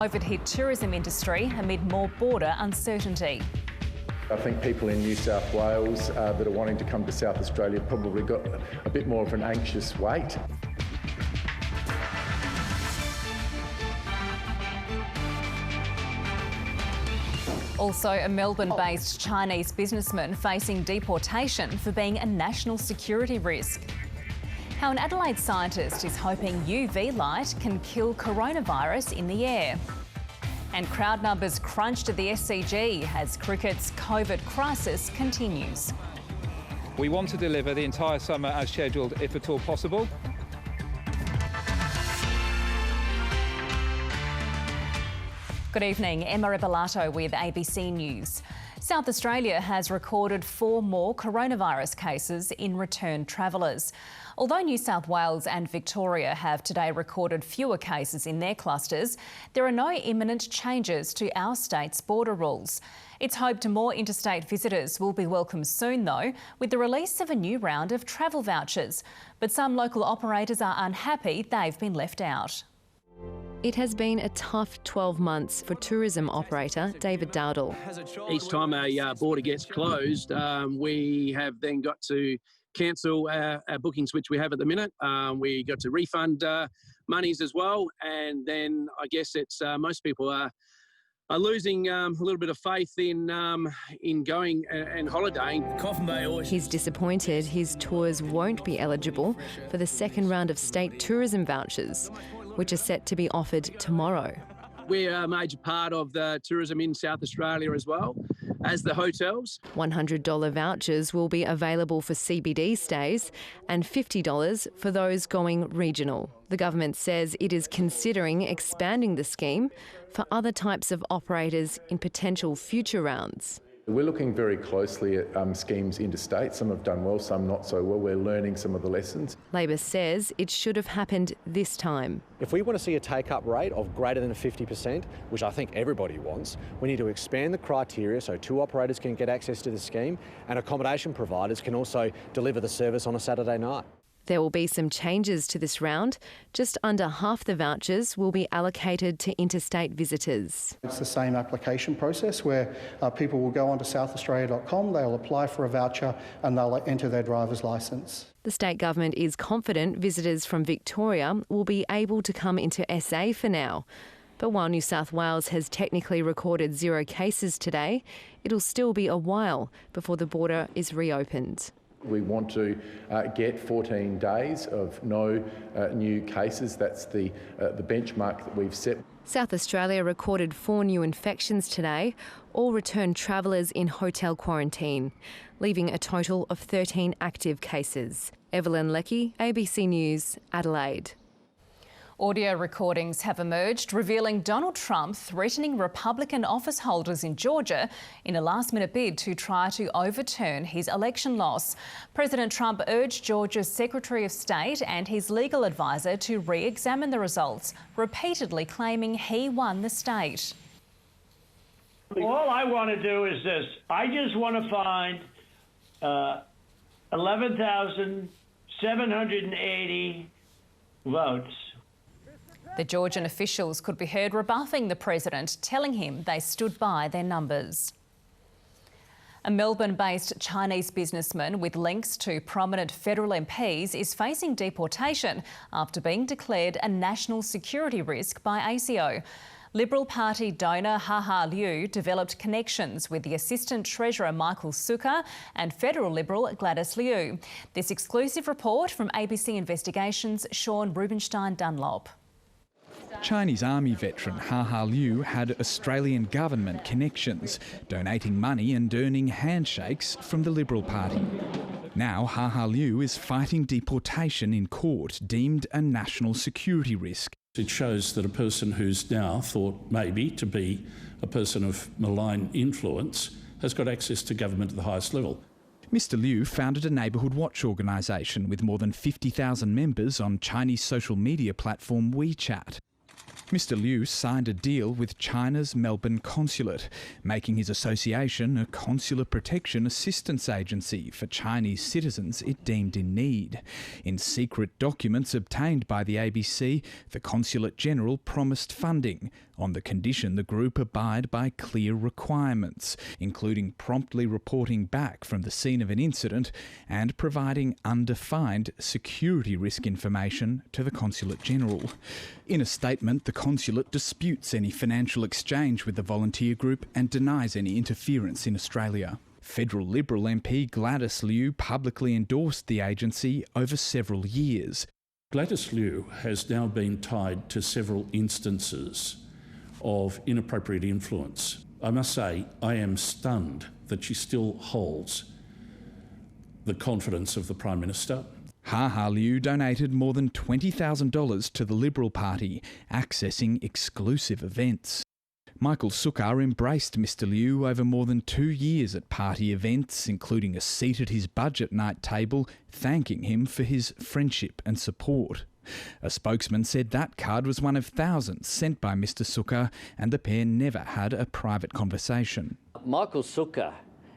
COVID-hit tourism industry amid more border uncertainty. I think people in New South Wales that are wanting to come to South Australia probably got a bit more of an anxious wait. Also, a Melbourne-based Chinese businessman facing deportation for being a national security risk. How an Adelaide scientist is hoping UV light can kill coronavirus in the air. And crowd numbers crunched at the SCG as cricket's COVID crisis continues. We want to deliver the entire summer as scheduled, if at all possible. Good evening, Emma Rebellato with ABC News. South Australia has recorded 4 more coronavirus cases in return travellers. Although New South Wales and Victoria have today recorded fewer cases in their clusters, there are no imminent changes to our state's border rules. It's hoped more interstate visitors will be welcome soon, though, with the release of a new round of travel vouchers. But some local operators are unhappy they've been left out. It has been a tough 12 months for tourism operator David Dowdle. Each time a border gets closed, we have then got to cancel our bookings, which we have at the minute. We got to refund monies as well. And then I guess it's most people are losing a little bit of faith in going and holidaying. He's disappointed his tours won't be eligible for the second round of state tourism vouchers, which are set to be offered tomorrow. We're a major part of the tourism in South Australia as well as the hotels. $100 vouchers will be available for CBD stays and $50 for those going regional. The government says it is considering expanding the scheme for other types of operators in potential future rounds. We're looking very closely at schemes interstate. Some have done well, some not so well. We're learning some of the lessons. Labor says it should have happened this time. If we want to see a take-up rate of greater than 50%, which I think everybody wants, we need to expand the criteria so 2 operators can get access to the scheme and accommodation providers can also deliver the service on a Saturday night. There will be some changes to this round. Just under half the vouchers will be allocated to interstate visitors. It's the same application process where people will go onto southaustralia.com, they'll apply for a voucher and they'll enter their driver's licence. The state government is confident visitors from Victoria will be able to come into SA for now. But while New South Wales has technically recorded 0 cases today, it'll still be a while before the border is reopened. We want to get 14 days of no new cases. That's the benchmark that we've set. South Australia recorded 4 new infections today, all returned travellers in hotel quarantine, leaving a total of 13 active cases. Evelyn Leckie, ABC News, Adelaide. Audio recordings have emerged revealing Donald Trump threatening Republican office holders in Georgia in a last-minute bid to try to overturn his election loss. President Trump urged Georgia's Secretary of State and his legal advisor to re-examine the results, repeatedly claiming he won the state. All I want to do is this. I just want to find 11,780 votes. The Georgian officials could be heard rebuffing the president, telling him they stood by their numbers. A Melbourne-based Chinese businessman with links to prominent federal MPs is facing deportation after being declared a national security risk by ASIO. Liberal Party donor Ha Liu developed connections with the Assistant Treasurer Michael Sukkar and federal Liberal Gladys Liu. This exclusive report from ABC Investigations' Sean Rubenstein-Dunlop. Chinese Army veteran Ha Liu had Australian government connections, donating money and earning handshakes from the Liberal Party. Now Ha Liu is fighting deportation in court, deemed a national security risk. It shows that a person who's now thought maybe to be a person of malign influence has got access to government at the highest level. Mr Liu founded a neighbourhood watch organisation with more than 50,000 members on Chinese social media platform WeChat. Mr Liu signed a deal with China's Melbourne Consulate, making his association a consular protection assistance agency for Chinese citizens it deemed in need. In secret documents obtained by the ABC, the Consulate General promised funding on the condition the group abide by clear requirements, including promptly reporting back from the scene of an incident and providing undefined security risk information to the Consulate General. In a statement, the Consulate disputes any financial exchange with the volunteer group and denies any interference in Australia. Federal Liberal MP Gladys Liu publicly endorsed the agency over several years. Gladys Liu has now been tied to several instances of inappropriate influence. I must say, I am stunned that she still holds the confidence of the Prime Minister. Liu donated more than $20,000 to the Liberal Party, accessing exclusive events. Michael Sukkar embraced Mr Liu over more than 2 years at party events, including a seat at his budget night table, thanking him for his friendship and support. A spokesman said that card was one of thousands sent by Mr Sukkar, and the pair never had a private conversation. Michael Sukkar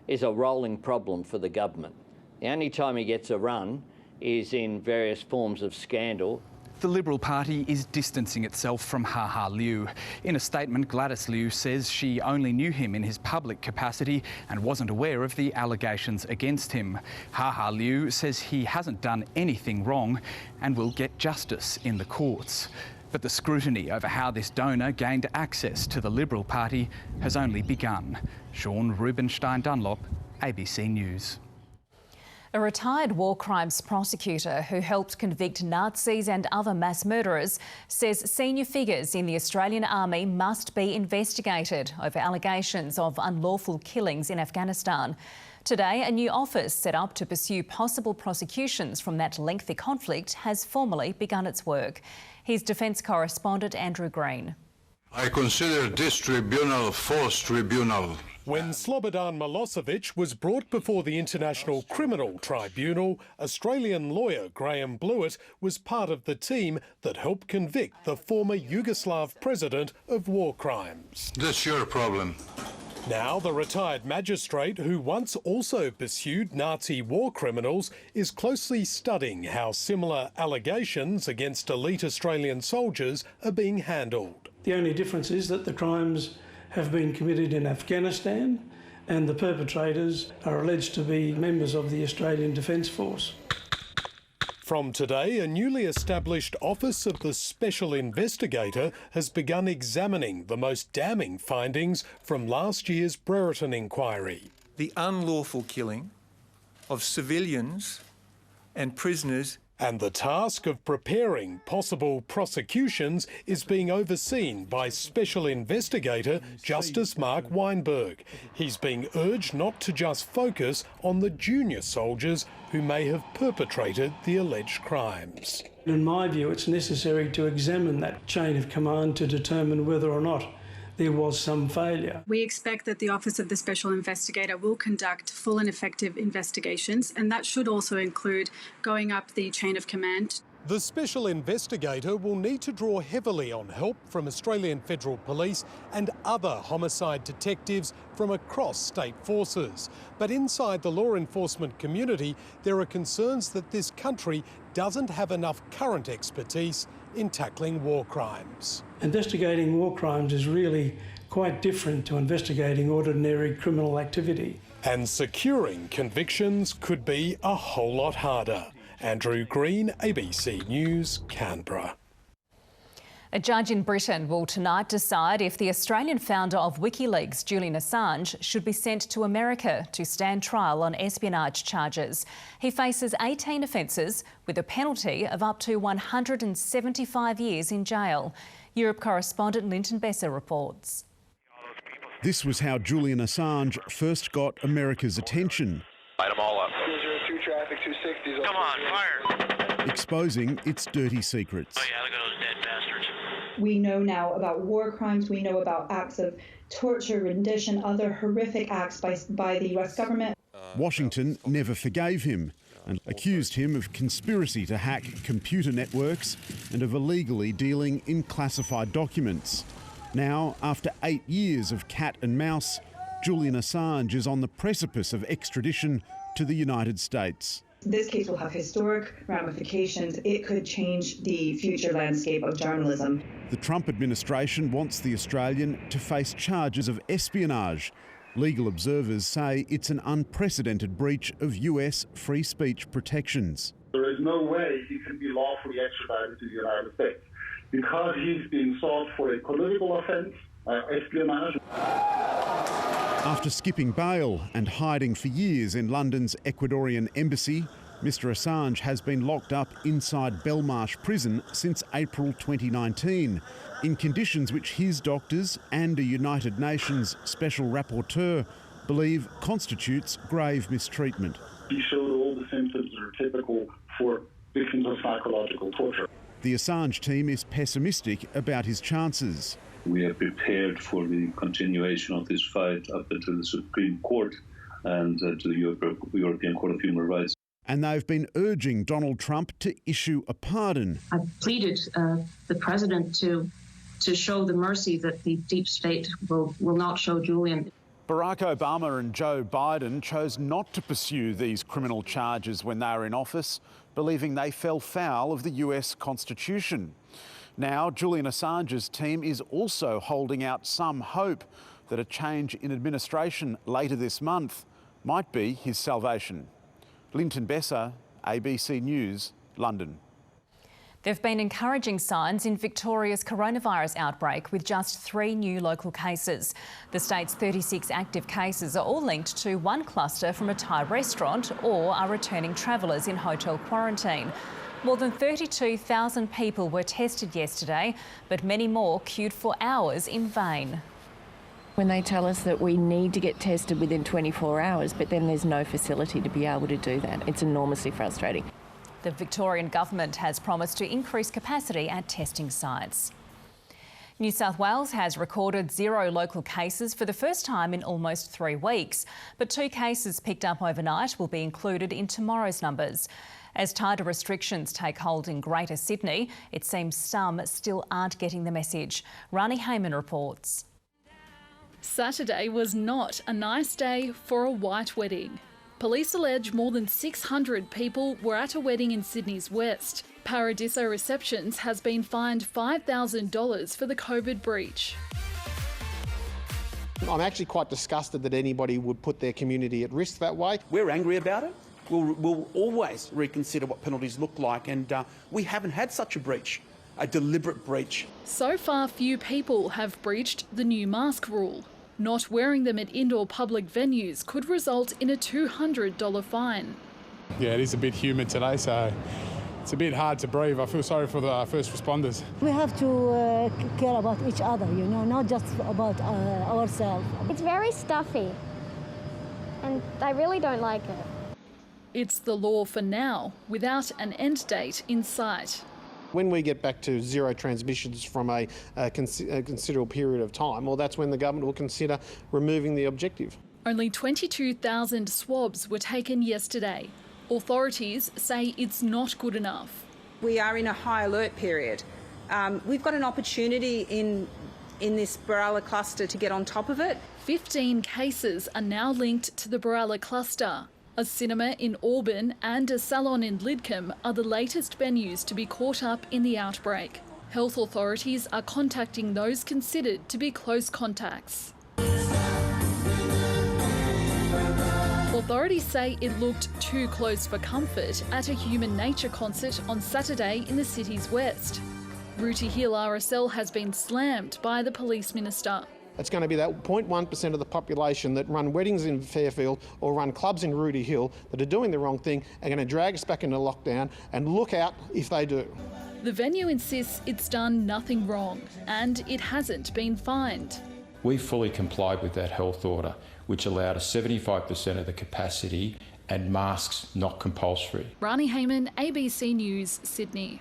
is a rolling problem for the government. The only time he gets a run is in various forms of scandal. The Liberal Party is distancing itself from Liu. In a statement, Gladys Liu says she only knew him in his public capacity and wasn't aware of the allegations against him. Liu says he hasn't done anything wrong and will get justice in the courts. But the scrutiny over how this donor gained access to the Liberal Party has only begun. Sean Rubenstein-Dunlop, ABC News. A retired war crimes prosecutor who helped convict Nazis and other mass murderers says senior figures in the Australian Army must be investigated over allegations of unlawful killings in Afghanistan. Today, a new office set up to pursue possible prosecutions from that lengthy conflict has formally begun its work. Here's Defence correspondent Andrew Green. I consider this tribunal a false tribunal. When Slobodan Milosevic was brought before the International Criminal Tribunal, Australian lawyer Graham Blewett was part of the team that helped convict the former Yugoslav president of war crimes. That's your problem. Now the retired magistrate, who once also pursued Nazi war criminals, is closely studying how similar allegations against elite Australian soldiers are being handled. The only difference is that the crimes have been committed in Afghanistan and the perpetrators are alleged to be members of the Australian Defence Force. From today, a newly established Office of the Special Investigator has begun examining the most damning findings from last year's Brereton inquiry. The unlawful killing of civilians and prisoners. And the task of preparing possible prosecutions is being overseen by Special Investigator Justice Mark Weinberg. He's being urged not to just focus on the junior soldiers who may have perpetrated the alleged crimes. In my view, it's necessary to examine that chain of command to determine whether or not there was some failure. We expect that the Office of the Special Investigator will conduct full and effective investigations, and that should also include going up the chain of command. The Special Investigator will need to draw heavily on help from Australian Federal Police and other homicide detectives from across state forces. But inside the law enforcement community, there are concerns that this country doesn't have enough current expertise in tackling war crimes. Investigating war crimes is really quite different to investigating ordinary criminal activity. And securing convictions could be a whole lot harder. Andrew Green, ABC News, Canberra. A judge in Britain will tonight decide if the Australian founder of WikiLeaks, Julian Assange, should be sent to America to stand trial on espionage charges. He faces 18 offences with a penalty of up to 175 years in jail. Europe correspondent Linton Besser reports. This was how Julian Assange first got America's attention. Light them all up. 202 traffic, 260s. Come on, fire! Exposing its dirty secrets. Oh yeah, look at those dead bastards. We know now about war crimes, we know about acts of torture, rendition, other horrific acts by the US government. Washington never forgave him and accused him of conspiracy to hack computer networks and of illegally dealing in classified documents. Now, after 8 years of cat and mouse, Julian Assange is on the precipice of extradition to the United States. This case will have historic ramifications. It could change the future landscape of journalism. The Trump administration wants the Australian to face charges of espionage. Legal observers say it's an unprecedented breach of US free speech protections. There is no way he can be lawfully extradited to the United States because he's being sought for a political offence, espionage. After skipping bail and hiding for years in London's Ecuadorian embassy, Mr Assange has been locked up inside Belmarsh prison since April 2019, in conditions which his doctors and a United Nations Special Rapporteur believe constitutes grave mistreatment. He showed all the symptoms that are typical for victims of psychological torture. The Assange team is pessimistic about his chances. We are prepared for the continuation of this fight up until the Supreme Court and to the European Court of Human Rights. And they've been urging Donald Trump to issue a pardon. I've pleaded the president to show the mercy that the deep state will not show Julian. Barack Obama and Joe Biden chose not to pursue these criminal charges when they were in office, believing they fell foul of the US Constitution. Now, Julian Assange's team is also holding out some hope that a change in administration later this month might be his salvation. Linton Besser, ABC News, London. There have been encouraging signs in Victoria's coronavirus outbreak with just 3 new local cases. The state's 36 active cases are all linked to one cluster from a Thai restaurant or are returning travellers in hotel quarantine. More than 32,000 people were tested yesterday, but many more queued for hours in vain. When they tell us that we need to get tested within 24 hours, but then there's no facility to be able to do that, it's enormously frustrating. The Victorian government has promised to increase capacity at testing sites. New South Wales has recorded 0 local cases for the first time in almost 3 weeks, but 2 cases picked up overnight will be included in tomorrow's numbers. As tighter restrictions take hold in Greater Sydney, it seems some still aren't getting the message. Rani Hayman reports. Saturday was not a nice day for a white wedding. Police allege more than 600 people were at a wedding in Sydney's West. Paradiso Receptions has been fined $5,000 for the COVID breach. I'm actually quite disgusted that anybody would put their community at risk that way. We're angry about it. We'll always reconsider what penalties look like, and we haven't had such a breach, a deliberate breach. So far, few people have breached the new mask rule. Not wearing them at indoor public venues could result in a $200 fine. Yeah, it is a bit humid today, so it's a bit hard to breathe. I feel sorry for the first responders. We have to care about each other, you know, not just about ourselves. It's very stuffy, and I really don't like it. It's the law for now, without an end date in sight. When we get back to 0 transmissions from a considerable period of time, well, that's when the government will consider removing the objective. Only 22,000 swabs were taken yesterday. Authorities say it's not good enough. We are in a high alert period. We've got an opportunity in this Baralla cluster to get on top of it. 15 cases are now linked to the Baralla cluster. A cinema in Auburn and a salon in Lidcombe are the latest venues to be caught up in the outbreak. Health authorities are contacting those considered to be close contacts. Authorities say it looked too close for comfort at a Human Nature concert on Saturday in the city's west. Rooty Hill RSL has been slammed by the police minister. It's going to be that 0.1% of the population that run weddings in Fairfield or run clubs in Rooty Hill that are doing the wrong thing are going to drag us back into lockdown, and look out if they do. The venue insists it's done nothing wrong and it hasn't been fined. We fully complied with that health order, which allowed us 75% of the capacity and masks not compulsory. Rani Hayman, ABC News, Sydney.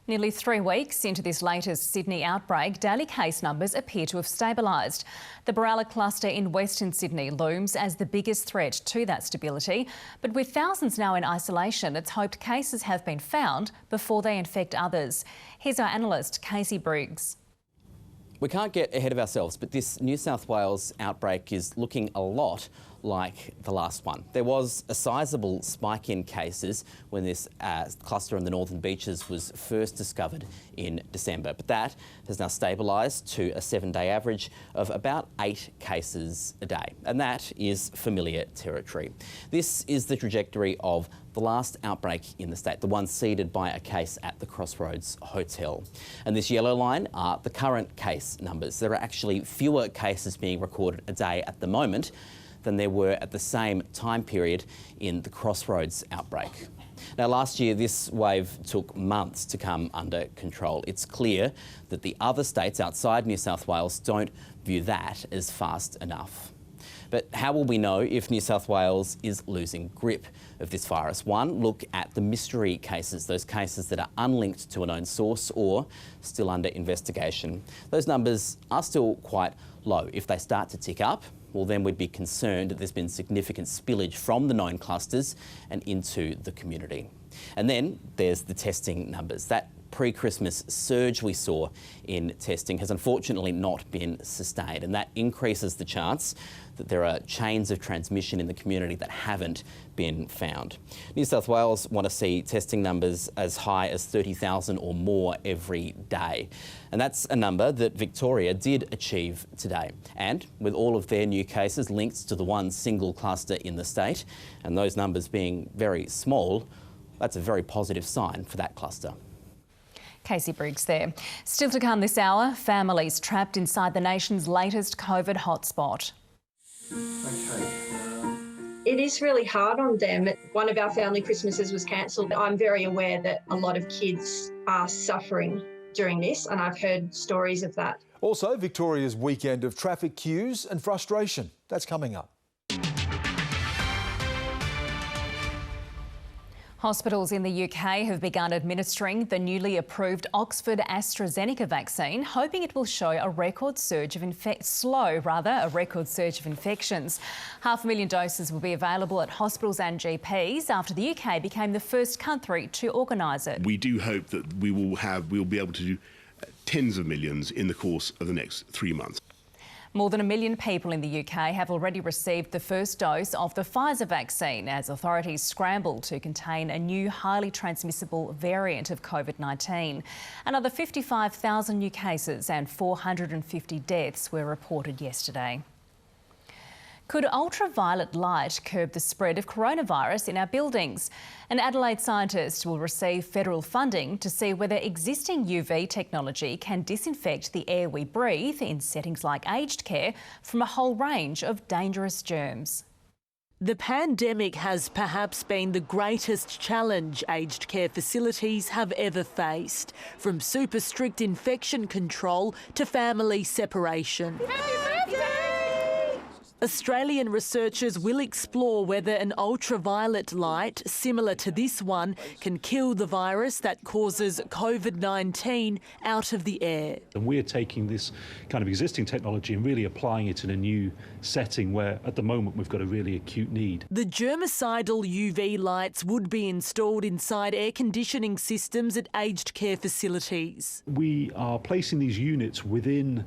Nearly 3 weeks into this latest Sydney outbreak, daily case numbers appear to have stabilised. The Baralla cluster in Western Sydney looms as the biggest threat to that stability. But with thousands now in isolation, it's hoped cases have been found before they infect others. Here's our analyst, Casey Briggs. We can't get ahead of ourselves, but this New South Wales outbreak is looking a lot like the last one. There was a sizable spike in cases when this cluster in the Northern Beaches was first discovered in December, but that has now stabilised to a 7-day average of about 8 cases a day, and that is familiar territory. This is the trajectory of the last outbreak in the state, the one seeded by a case at the Crossroads Hotel. And this yellow line are the current case numbers. There are actually fewer cases being recorded a day at the moment than there were at the same time period in the Crossroads outbreak. Now, last year, this wave took months to come under control. It's clear that the other states outside New South Wales don't view that as fast enough. But how will we know if New South Wales is losing grip of this virus? One, look at the mystery cases, those cases that are unlinked to a known source or still under investigation. Those numbers are still quite low. If they start to tick up, well, then we'd be concerned that there's been significant spillage from the known clusters and into the community. And then there's the testing numbers. That pre-Christmas surge we saw in testing has unfortunately not been sustained, and that increases the chance that there are chains of transmission in the community that haven't been found. New South Wales want to see testing numbers as high as 30,000 or more every day. And that's a number that Victoria did achieve today. And with all of their new cases linked to the one single cluster in the state, and those numbers being very small, that's a very positive sign for that cluster. Casey Briggs there. Still to come this hour, families trapped inside the nation's latest COVID hotspot. It is really hard on them. One of our family Christmases was cancelled. I'm very aware that a lot of kids are suffering during this, and I've heard stories of that. Also, Victoria's weekend of traffic queues and frustration. That's coming up. Hospitals in the UK have begun administering the newly approved Oxford AstraZeneca vaccine, hoping it will show a record surge of infections. 500,000 doses will be available at hospitals and GPs after the UK became the first country to organise it. We do hope that we'll be able to do tens of millions in the course of the next 3 months. More than 1 million people in the UK have already received the first dose of the Pfizer vaccine as authorities scramble to contain a new highly transmissible variant of COVID-19. Another 55,000 new cases and 450 deaths were reported yesterday. Could ultraviolet light curb the spread of coronavirus in our buildings? An Adelaide scientist will receive federal funding to see whether existing UV technology can disinfect the air we breathe in settings like aged care from a whole range of dangerous germs. The pandemic has perhaps been the greatest challenge aged care facilities have ever faced, from super strict infection control to family separation. Australian researchers will explore whether an ultraviolet light similar to this one can kill the virus that causes COVID-19 out of the air. And we're taking this kind of existing technology and really applying it in a new setting where at the moment we've got a really acute need. The germicidal UV lights would be installed inside air conditioning systems at aged care facilities. We are placing these units within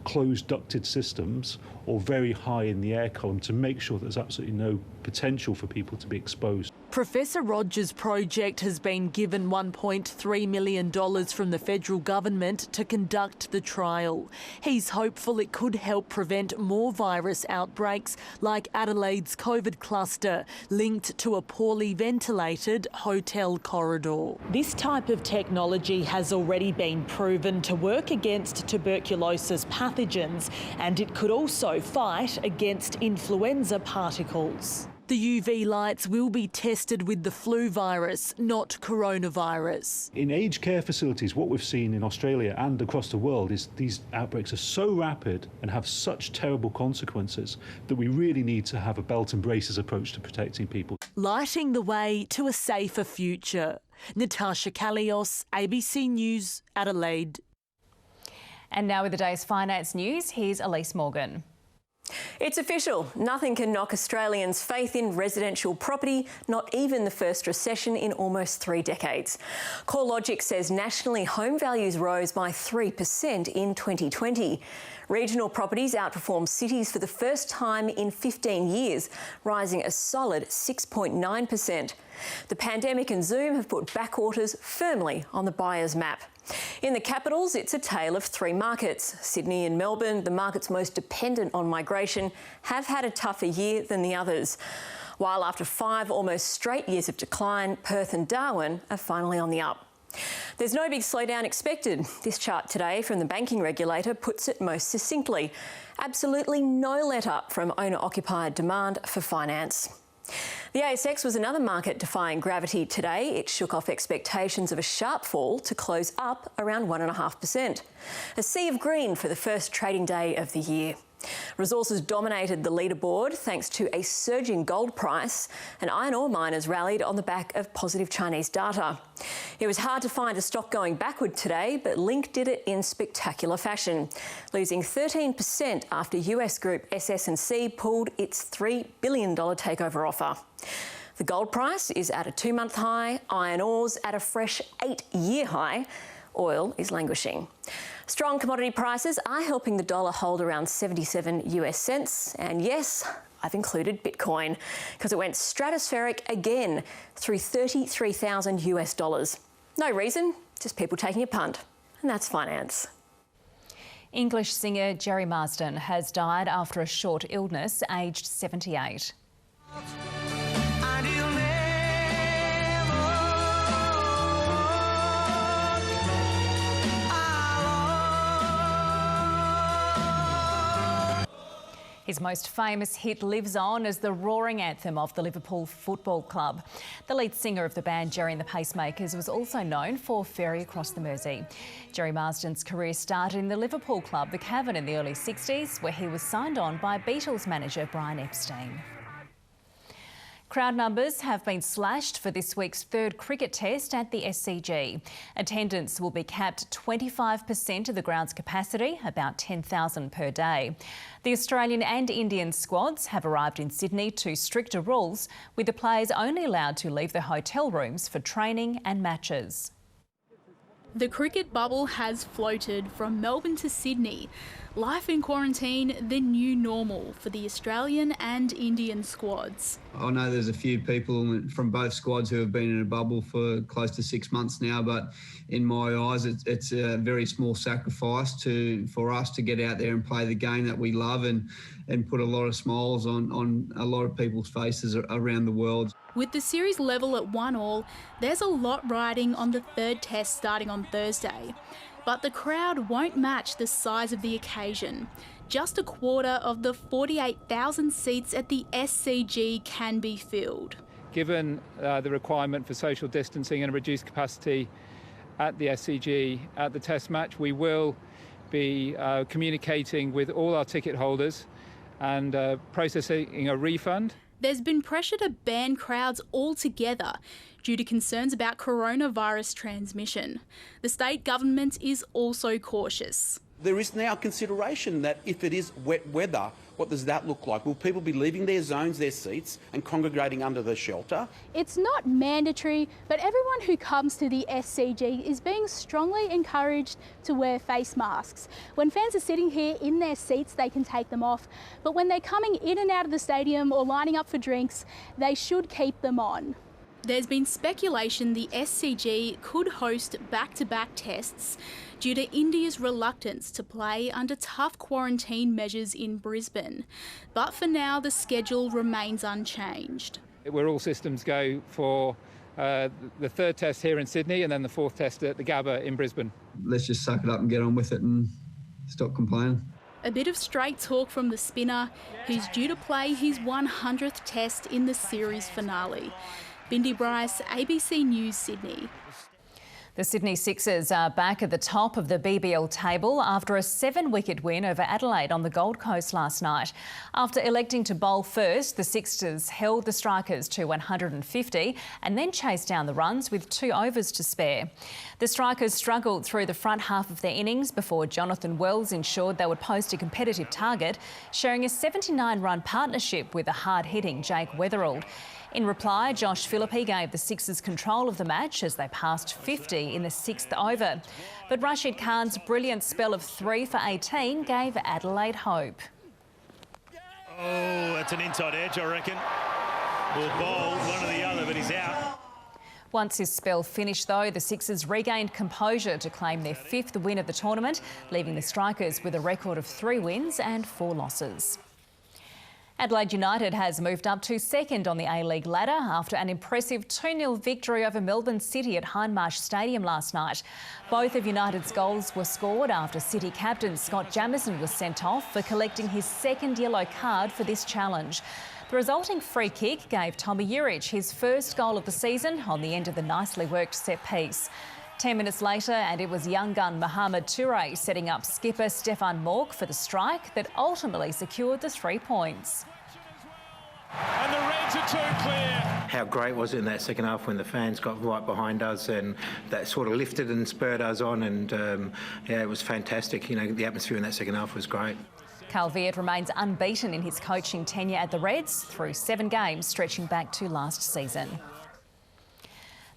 closed ducted systems or very high in the air column to make sure there's absolutely no potential for people to be exposed. Professor Rogers' project has been given $1.3 million from the federal government to conduct the trial. He's hopeful it could help prevent more virus outbreaks like Adelaide's COVID cluster linked to a poorly ventilated hotel corridor. This type of technology has already been proven to work against tuberculosis pathogens, and it could also fight against influenza particles. The UV lights will be tested with the flu virus, not coronavirus. In aged care facilities, what we've seen in Australia and across the world is these outbreaks are so rapid and have such terrible consequences that we really need to have a belt and braces approach to protecting people. Lighting the way to a safer future. Natasha Kalios, ABC News, Adelaide. And now with the day's finance news, here's Elise Morgan. It's official. Nothing can knock Australians' faith in residential property, not even the first recession in almost 3 decades. CoreLogic says nationally home values rose by 3% in 2020. Regional properties outperformed cities for the first time in 15 years, rising a solid 6.9%. The pandemic and Zoom have put backwaters firmly on the buyer's map. In the capitals, it's a tale of 3 markets. Sydney and Melbourne, the markets most dependent on migration, have had a tougher year than the others. While after 5 almost straight years of decline, Perth and Darwin are finally on the up. There's no big slowdown expected. This chart today from the banking regulator puts it most succinctly. Absolutely no let-up from owner-occupied demand for finance. The ASX was another market defying gravity today. It shook off expectations of a sharp fall to close up around 1.5%. A sea of green for the first trading day of the year. Resources dominated the leaderboard thanks to a surging gold price, and iron ore miners rallied on the back of positive Chinese data. It was hard to find a stock going backward today, but Link did it in spectacular fashion, losing 13% after US group SS&C pulled its $3 billion takeover offer. The gold price is at a 2-month high, iron ore's at a fresh 8-year high. Oil is languishing. Strong commodity prices are helping the dollar hold around 77 US cents. And yes, I've included Bitcoin because it went stratospheric again through 33,000 US dollars. No reason, just people taking a punt. And that's finance. English singer Jerry Marsden has died after a short illness, aged 78. His most famous hit lives on as the roaring anthem of the Liverpool Football Club. The lead singer of the band, Jerry and the Pacemakers, was also known for Ferry Across the Mersey. Jerry Marsden's career started in the Liverpool club, the Cavern, in the early 60s, where he was signed on by Beatles manager Brian Epstein. Crowd numbers have been slashed for this week's 3rd cricket test at the SCG. Attendance will be capped 25% of the ground's capacity, about 10,000 per day. The Australian and Indian squads have arrived in Sydney to stricter rules, with the players only allowed to leave their hotel rooms for training and matches. The cricket bubble has floated from Melbourne to Sydney. Life in quarantine, the new normal for the Australian and Indian squads. I know there's a few people from both squads who have been in a bubble for close to 6 months now, but in my eyes, it's a very small sacrifice for us to get out there and play the game that we love and put a lot of smiles on a lot of people's faces around the world. With the series level at 1-1, there's a lot riding on the 3rd test starting on Thursday. But the crowd won't match the size of the occasion. Just a quarter of the 48,000 seats at the SCG can be filled. Given the requirement for social distancing and a reduced capacity at the SCG at the test match, we will be communicating with all our ticket holders and processing a refund. There's been pressure to ban crowds altogether due to concerns about coronavirus transmission. The state government is also cautious. There is now consideration that if it is wet weather, what does that look like? Will people be leaving their zones, their seats, and congregating under the shelter? It's not mandatory, but everyone who comes to the SCG is being strongly encouraged to wear face masks. When fans are sitting here in their seats, they can take them off, but when they're coming in and out of the stadium or lining up for drinks, they should keep them on. There's been speculation the SCG could host back-to-back tests due to India's reluctance to play under tough quarantine measures in Brisbane. But for now, the schedule remains unchanged. We're all systems go for the 3rd test here in Sydney and then the 4th test at the Gabba in Brisbane. Let's just suck it up and get on with it and stop complaining. A bit of straight talk from the spinner, who's due to play his 100th test in the series finale. Bindi Bryce, ABC News, Sydney. The Sydney Sixers are back at the top of the BBL table after a 7-wicket win over Adelaide on the Gold Coast last night. After electing to bowl first, the Sixers held the Strikers to 150 and then chased down the runs with 2 overs to spare. The Strikers struggled through the front half of their innings before Jonathan Wells ensured they would post a competitive target, sharing a 79-run partnership with the hard-hitting Jake Weatherald. In reply, Josh Philippe gave the Sixers control of the match as they passed 50 in the 6th over. But Rashid Khan's brilliant spell of 3 for 18 gave Adelaide hope. Oh, that's an inside edge, I reckon. Or bowl, one or the other, but he's out. Once his spell finished, though, the Sixers regained composure to claim their 5th win of the tournament, leaving the Strikers with a record of 3 wins and 4 losses. Adelaide United has moved up to 2nd on the A-League ladder after an impressive 2-0 victory over Melbourne City at Hindmarsh Stadium last night. Both of United's goals were scored after City captain Scott Jamieson was sent off for collecting his 2nd yellow card for this challenge. The resulting free kick gave Tommy Juric his 1st goal of the season on the end of the nicely worked set piece. 10 minutes later, and it was young gun Mohamed Toure setting up skipper Stefan Mork for the strike that ultimately secured the 3 points. And the Reds are too clear. How great was it in that second half when the fans got right behind us and that sort of lifted and spurred us on, and yeah, it was fantastic. You know, the atmosphere in that second half was great. Carl Viet remains unbeaten in his coaching tenure at the Reds through 7 games stretching back to last season.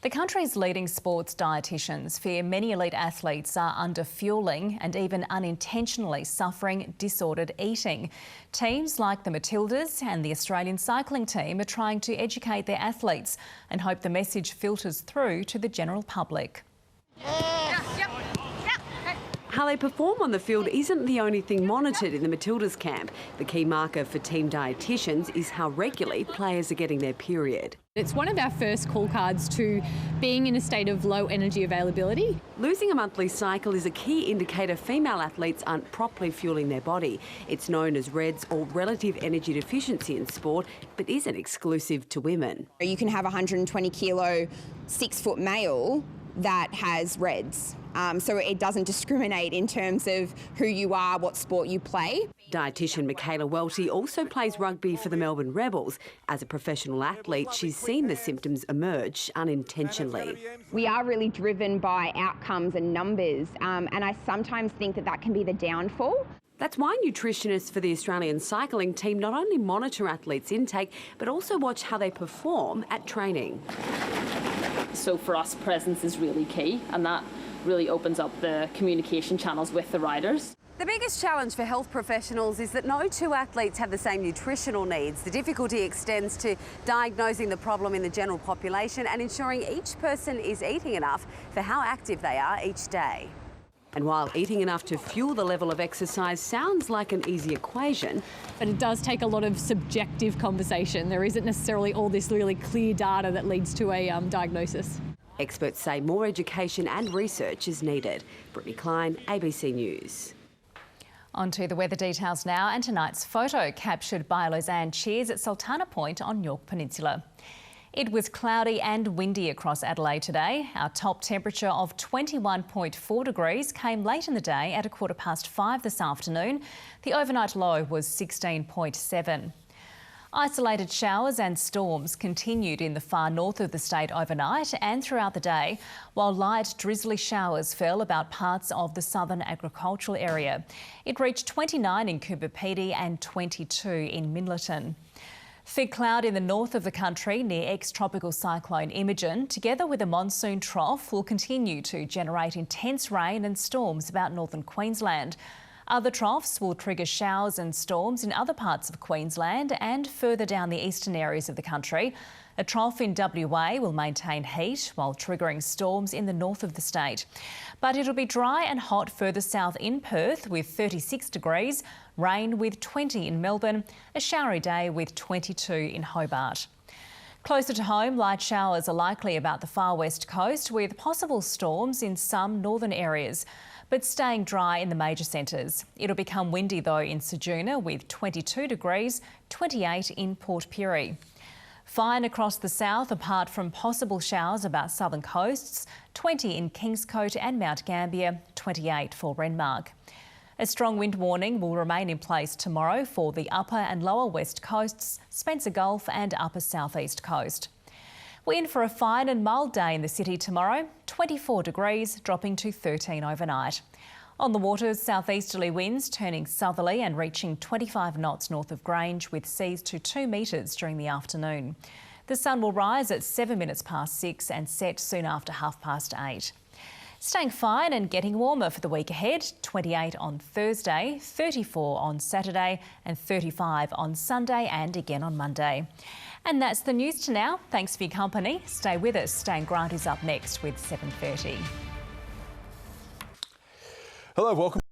The country's leading sports dietitians fear many elite athletes are under-fuelling and even unintentionally suffering disordered eating. Teams like the Matildas and the Australian cycling team are trying to educate their athletes and hope the message filters through to the general public. How they perform on the field isn't the only thing monitored in the Matildas camp. The key marker for team dietitians is how regularly players are getting their period. It's one of our first call cards to being in a state of low energy availability. Losing a monthly cycle is a key indicator female athletes aren't properly fueling their body. It's known as REDS, or relative energy deficiency in sport, but isn't exclusive to women. You can have a 120 kilo 6-foot male that has REDS. So it doesn't discriminate in terms of who you are, what sport you play. Dietitian Michaela Welty also plays rugby for the Melbourne Rebels. As a professional athlete, she's seen the symptoms emerge unintentionally. We are really driven by outcomes and numbers, and I sometimes think that can be the downfall. That's why nutritionists for the Australian cycling team not only monitor athletes' intake, but also watch how they perform at training. So for us, presence is really key, and that really opens up the communication channels with the riders. The biggest challenge for health professionals is that no 2 athletes have the same nutritional needs. The difficulty extends to diagnosing the problem in the general population and ensuring each person is eating enough for how active they are each day. And while eating enough to fuel the level of exercise sounds like an easy equation, but it does take a lot of subjective conversation. There isn't necessarily all this really clear data that leads to a diagnosis. Experts say more education and research is needed. Brittany Klein, ABC News. On to the weather details now, and tonight's photo captured by Lausanne Cheers at Sultana Point on York Peninsula. It was cloudy and windy across Adelaide today. Our top temperature of 21.4 degrees came late in the day at 5:15 this afternoon. The overnight low was 16.7. Isolated showers and storms continued in the far north of the state overnight and throughout the day, while light drizzly showers fell about parts of the southern agricultural area. It reached 29 in Coober Pedy and 22 in Minlaton. Thick cloud in the north of the country near ex-tropical cyclone Imogen, together with a monsoon trough, will continue to generate intense rain and storms about northern Queensland. Other troughs will trigger showers and storms in other parts of Queensland and further down the eastern areas of the country. A trough in WA will maintain heat while triggering storms in the north of the state. But it'll be dry and hot further south in Perth with 36 degrees, rain with 20 in Melbourne, a showery day with 22 in Hobart. Closer to home, light showers are likely about the far west coast with possible storms in some northern areas, but staying dry in the major centres. It'll become windy though in Ceduna with 22 degrees, 28 in Port Pirie. Fine across the south apart from possible showers about southern coasts, 20 in Kingscote and Mount Gambier, 28 for Renmark. A strong wind warning will remain in place tomorrow for the upper and lower west coasts, Spencer Gulf and upper southeast coast. We're in for a fine and mild day in the city tomorrow, 24 degrees, dropping to 13 overnight. On the waters, southeasterly winds turning southerly and reaching 25 knots north of Grange with seas to 2 metres during the afternoon. The sun will rise at 7 minutes past 6 and set soon after 8:30. Staying fine and getting warmer for the week ahead, 28 on Thursday, 34 on Saturday and 35 on Sunday and again on Monday. And that's the news to now. Thanks for your company. Stay with us. Stan Grant is up next with 7:30. Hello, welcome.